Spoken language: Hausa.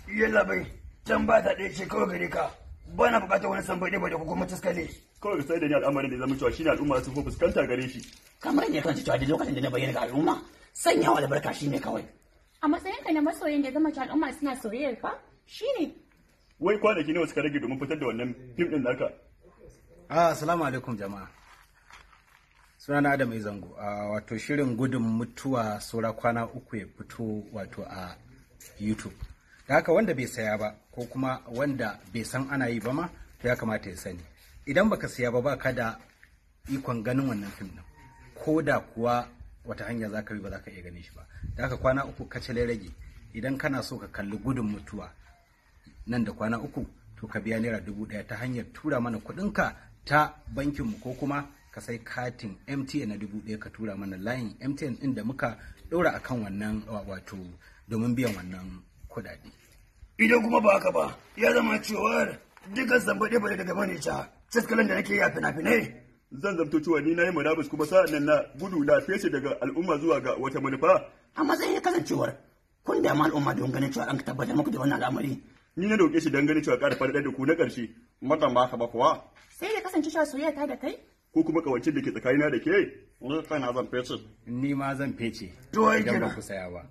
Yalla bai, can ba ta ɗaya ce kawai gare ka. Ba na buƙatar wani san bai da kuma taskale. Kawai ka sai da ni al'amarin da zama cewa shine al'umma su fuskanta gare shi. Kamar ne kan cewa da lokacin da na bayyana ga al'umma, sanyawa albarka shine kawai. A matsayinka na masoyin da zama cewa al'umma suna soyayyar ka, shine. Wai kwanaki ne suka rage domin fitar da wannan fim din naka. Assalamu alaikum jama'a. Sunana Adam Zango. Wato shirin gudun mutuwa saura kwana 3 ya fito wato a YouTube. Da haka wanda bai saya ba ko kuma wanda bai san ana yi ba ma to ya kamata ya sani. Idan baka saya ba baka da ikon ganin wannan fim din. Ko da kuwa wata hanya zaka bi ba zaka iya ganin shi ba. Da haka kwana 3 kacale rage. Idan kana so ka kalli gudun mutuwa nan da kwana 3 to ka biya naira 1000 ta hanyar tura mana kuɗinka ta bankinmu ko kuma ka sai katin MTN na 1000 ka tura mana layin MTN ɗin da muka ɗora akan wannan wato domin biyan wannan kuɗaɗe. Idan kuma ba haka ba, ya zama cewar dukkan zambaɗe ba daga bane ca, ciskalan da nake yi a fina-finai. Zan zamto cewa ni na yi murabus kuma sa'an nan na gudu na fese daga al'umma zuwa ga wata manufa. A matsayin kasancewar kun da al'umma don ganin cewa an tabbatar muku da wannan al'amari. Ni na dauke shi don ganin cewa ƙara faɗaɗar da ku na ƙarshe. Matan ba ka ba kuwa. Sai da kasance cewa soyayya ta da kai? Ko kuma kawancin da ke tsakanina da ke? Ni kana zan fece. Ni ma zan fece. To ai idan ba kenan. ku saya ba.